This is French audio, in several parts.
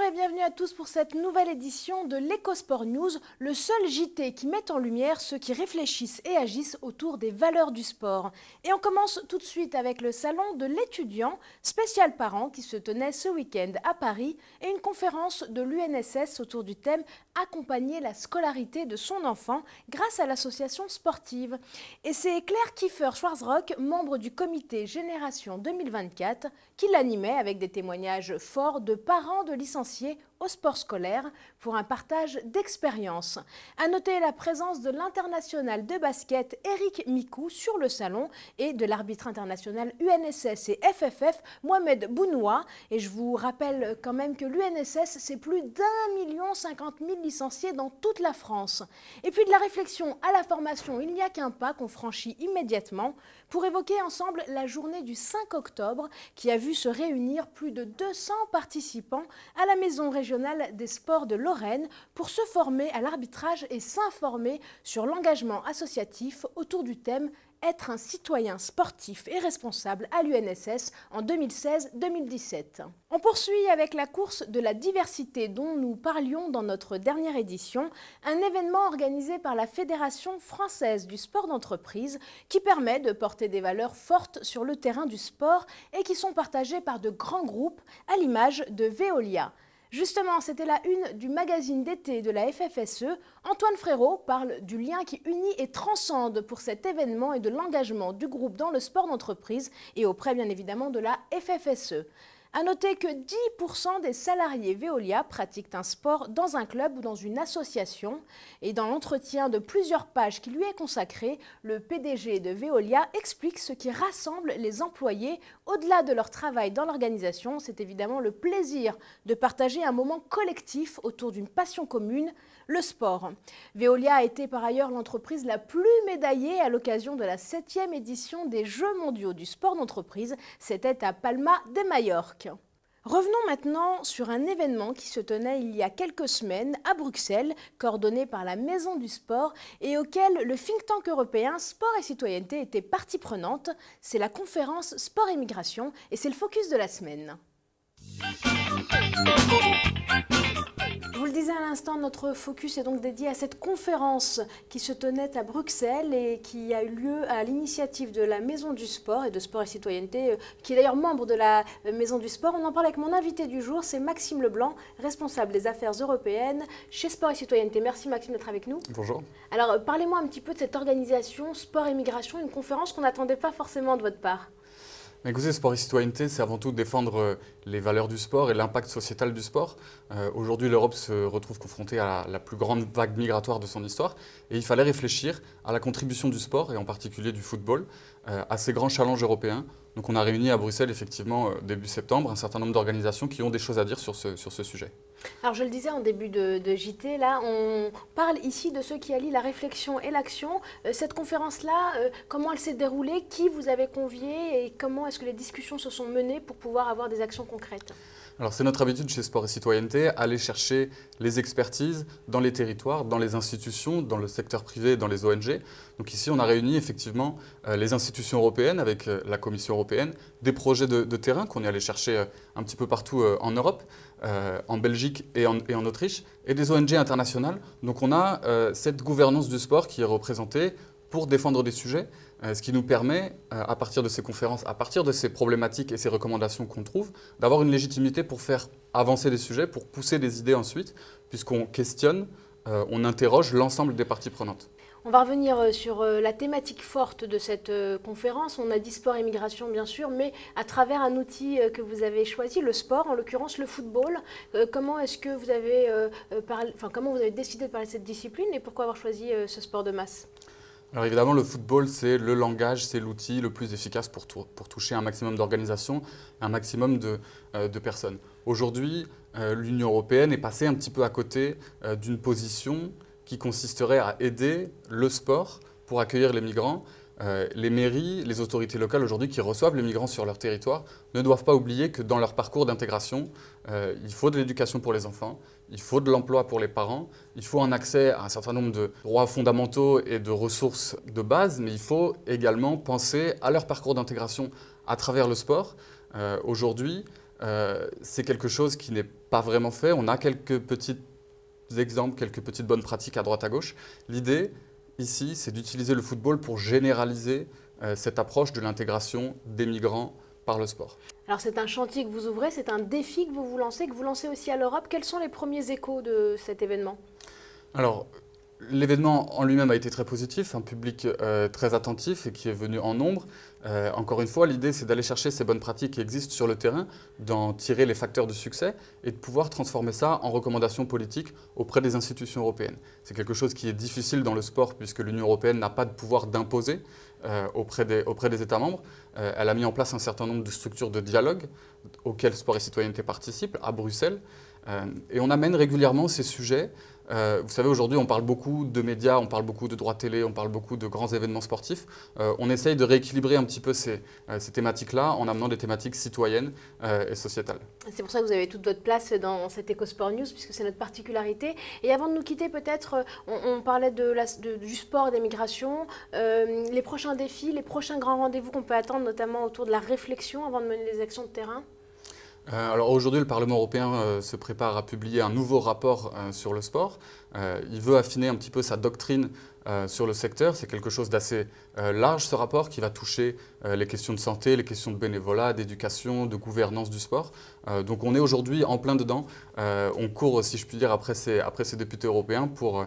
et bienvenue à tous pour cette nouvelle édition de l'Ecosport News, le seul JT qui met en lumière ceux qui réfléchissent et agissent autour des valeurs du sport. Et on commence tout de suite avec le salon de l'étudiant, spécial parents, qui se tenait ce week-end à Paris, et une conférence de l'UNSS autour du thème « Accompagner la scolarité de son enfant » grâce à l'association sportive. Et c'est Claire Kiefer-Schwarzrock, membre du comité Génération 2024, qui l'animait avec des témoignages forts de parents de licenciés au sport scolaire pour un partage d'expériences. À noter la présence de l'international de basket Eric Mikou sur le salon et de l'arbitre international UNSS et FFF Mohamed Bounoua. Et je vous rappelle quand même que l'UNSS, c'est plus d'1,05 million licenciés dans toute la France. Et puis de la réflexion à la formation, il n'y a qu'un pas qu'on franchit immédiatement pour évoquer ensemble la journée du 5 octobre qui a vu se réunir plus de 200 participants à la Maison régionale des sports de Lorraine pour se former à l'arbitrage et s'informer sur l'engagement associatif autour du thème « Être un citoyen sportif et responsable à l'UNSS en 2016-2017 ». On poursuit avec la course de la diversité dont nous parlions dans notre dernière édition, un événement organisé par la Fédération française du sport d'entreprise qui permet de porter des valeurs fortes sur le terrain du sport et qui sont partagées par de grands groupes à l'image de Veolia. Justement, c'était la une du magazine d'été de la FFSE. Antoine Frérot parle du lien qui unit et transcende pour cet événement et de l'engagement du groupe dans le sport d'entreprise et auprès bien évidemment de la FFSE. À noter que 10% des salariés Veolia pratiquent un sport dans un club ou dans une association. Et dans l'entretien de plusieurs pages qui lui est consacré, le PDG de Veolia explique ce qui rassemble les employés au-delà de leur travail dans l'organisation. C'est évidemment le plaisir de partager un moment collectif autour d'une passion commune, le sport. Veolia a été par ailleurs l'entreprise la plus médaillée à l'occasion de la 7e édition des Jeux mondiaux du sport d'entreprise. C'était à Palma de Majorque. Revenons maintenant sur un événement qui se tenait il y a quelques semaines à Bruxelles, coordonné par la Maison du Sport et auquel le think tank européen Sport et Citoyenneté était partie prenante. C'est la conférence Sport et Migration et c'est le focus de la semaine. Je vous le disais à l'instant, notre focus est donc dédié à cette conférence qui se tenait à Bruxelles et qui a eu lieu à l'initiative de la Maison du Sport et de Sport et Citoyenneté, qui est d'ailleurs membre de la Maison du Sport. On en parle avec mon invité du jour, c'est Maxime Leblanc, responsable des affaires européennes chez Sport et Citoyenneté. Merci Maxime d'être avec nous. Bonjour. Alors parlez-moi un petit peu de cette organisation Sport et Migration, une conférence qu'on n'attendait pas forcément de votre part. Écoutez, Sport et Citoyenneté, c'est avant tout défendre les valeurs du sport et l'impact sociétal du sport. Aujourd'hui, l'Europe se retrouve confrontée à la plus grande vague migratoire de son histoire et il fallait réfléchir à la contribution du sport et en particulier du football à ces grands challenges européens. Donc on a réuni à Bruxelles effectivement début septembre un certain nombre d'organisations qui ont des choses à dire sur ce sujet. Alors je le disais en début de JT, là on parle ici de ceux qui allient la réflexion et l'action. Cette conférence-là, comment elle s'est déroulée, qui vous avez convié et comment est-ce que les discussions se sont menées pour pouvoir avoir des actions concrètes? Alors c'est notre habitude chez Sport et Citoyenneté, aller chercher les expertises dans les territoires, dans les institutions, dans le secteur privé, dans les ONG. Donc ici on a réuni effectivement les institutions européennes avec la Commission européenne, des projets de terrain qu'on est allé chercher un petit peu partout en Europe, en Belgique et en Autriche, et des ONG internationales. Donc on a cette gouvernance du sport qui est représentée pour défendre des sujets, ce qui nous permet, à partir de ces conférences, à partir de ces problématiques et ces recommandations qu'on trouve, d'avoir une légitimité pour faire avancer des sujets, pour pousser des idées ensuite, puisqu'on questionne, on interroge l'ensemble des parties prenantes. On va revenir sur la thématique forte de cette conférence. On a dit sport et migration bien sûr, mais à travers un outil que vous avez choisi, le sport, en l'occurrence le football. Comment est-ce que vous avez comment vous avez décidé de parler de cette discipline et pourquoi avoir choisi ce sport de masse? Alors évidemment, le football, c'est le langage, c'est l'outil le plus efficace pour toucher un maximum d'organisations, un maximum de personnes. Aujourd'hui, l'Union européenne est passée un petit peu à côté d'une position qui consisterait à aider le sport pour accueillir les migrants. Les mairies, les autorités locales aujourd'hui qui reçoivent les migrants sur leur territoire ne doivent pas oublier que dans leur parcours d'intégration, il faut de l'éducation pour les enfants, il faut de l'emploi pour les parents, il faut un accès à un certain nombre de droits fondamentaux et de ressources de base, mais il faut également penser à leur parcours d'intégration à travers le sport. Aujourd'hui, c'est quelque chose qui n'est pas vraiment fait. On a quelques petits exemples, quelques petites bonnes pratiques à droite à gauche. L'idée, ici, c'est d'utiliser le football pour généraliser cette approche de l'intégration des migrants par le sport. Alors c'est un chantier que vous ouvrez, c'est un défi que vous lancez aussi à l'Europe. Quels sont les premiers échos de cet événement? Alors, l'événement en lui-même a été très positif, un public très attentif et qui est venu en nombre. Encore une fois, l'idée c'est d'aller chercher ces bonnes pratiques qui existent sur le terrain, d'en tirer les facteurs de succès et de pouvoir transformer ça en recommandations politiques auprès des institutions européennes. C'est quelque chose qui est difficile dans le sport puisque l'Union européenne n'a pas de pouvoir d'imposer auprès des États membres. Elle a mis en place un certain nombre de structures de dialogue auxquelles Sport et Citoyenneté participe à Bruxelles. Et on amène régulièrement ces sujets. Vous savez, aujourd'hui, on parle beaucoup de médias, on parle beaucoup de droits télé, on parle beaucoup de grands événements sportifs. On essaye de rééquilibrer un petit peu ces thématiques-là en amenant des thématiques citoyennes et sociétales. C'est pour ça que vous avez toute votre place dans cette EcoSport News, puisque c'est notre particularité. Et avant de nous quitter, peut-être, on parlait du sport et des migrations. Les prochains défis, les prochains grands rendez-vous qu'on peut attendre, notamment autour de la réflexion avant de mener les actions de terrain? Alors aujourd'hui, le Parlement européen se prépare à publier un nouveau rapport sur le sport. Il veut affiner un petit peu sa doctrine sur le secteur. C'est quelque chose d'assez large, ce rapport, qui va toucher les questions de santé, les questions de bénévolat, d'éducation, de gouvernance du sport. Donc on est aujourd'hui en plein dedans. On court, si je puis dire, après ces députés européens pour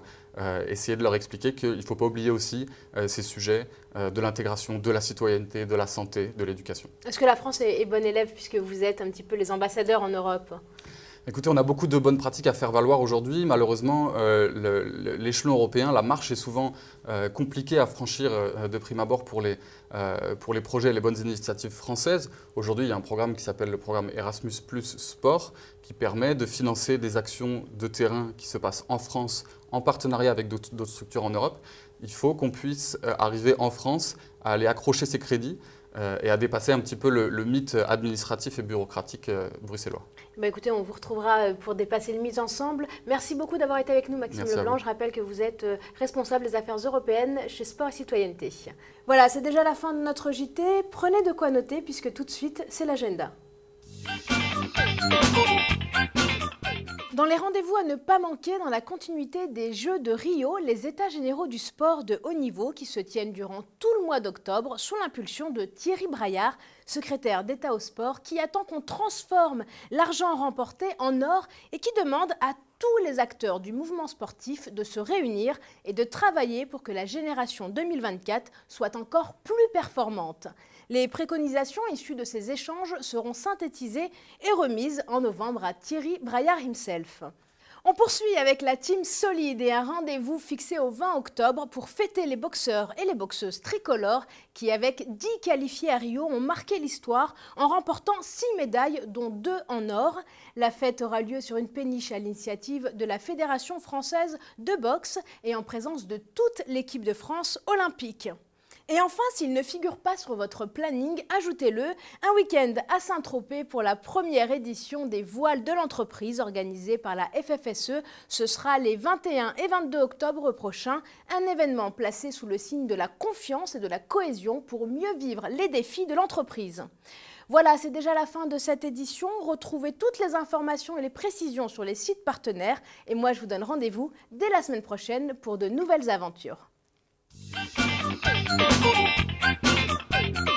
essayer de leur expliquer qu'il ne faut pas oublier aussi ces sujets de l'intégration, de la citoyenneté, de la santé, de l'éducation. Est-ce que la France est bonne élève puisque vous êtes un petit peu les ambassadeurs en Europe? Écoutez, on a beaucoup de bonnes pratiques à faire valoir aujourd'hui. Malheureusement, l'échelon européen, la marche est souvent compliquée à franchir de prime abord pour les projets et les bonnes initiatives françaises. Aujourd'hui, il y a un programme qui s'appelle le programme Erasmus+ Sport qui permet de financer des actions de terrain qui se passent en France en partenariat avec d'autres structures en Europe. Il faut qu'on puisse arriver en France à aller accrocher ces crédits et à dépasser un petit peu le mythe administratif et bureaucratique bruxellois. Bah écoutez, on vous retrouvera pour dépasser le mythe ensemble. Merci beaucoup d'avoir été avec nous, Maxime Leblanc. Je rappelle que vous êtes responsable des affaires européennes chez Sport et Citoyenneté. Voilà, c'est déjà la fin de notre JT. Prenez de quoi noter puisque tout de suite, c'est l'agenda. Dans les rendez-vous à ne pas manquer dans la continuité des Jeux de Rio, les États généraux du sport de haut niveau qui se tiennent durant tout le mois d'octobre sous l'impulsion de Thierry Braillard, secrétaire d'État au sport, qui attend qu'on transforme l'argent remporté en or et qui demande à tous les acteurs du mouvement sportif de se réunir et de travailler pour que la génération 2024 soit encore plus performante. Les préconisations issues de ces échanges seront synthétisées et remises en novembre à Thierry Braillard himself. On poursuit avec la team solide et un rendez-vous fixé au 20 octobre pour fêter les boxeurs et les boxeuses tricolores qui, avec 10 qualifiés à Rio, ont marqué l'histoire en remportant 6 médailles, dont 2 en or. La fête aura lieu sur une péniche à l'initiative de la Fédération française de boxe et en présence de toute l'équipe de France olympique. Et enfin, s'il ne figure pas sur votre planning, ajoutez-le, un week-end à Saint-Tropez pour la première édition des voiles de l'entreprise organisée par la FFSE. Ce sera les 21 et 22 octobre prochains, un événement placé sous le signe de la confiance et de la cohésion pour mieux vivre les défis de l'entreprise. Voilà, c'est déjà la fin de cette édition. Retrouvez toutes les informations et les précisions sur les sites partenaires. Et moi, je vous donne rendez-vous dès la semaine prochaine pour de nouvelles aventures. Thank you.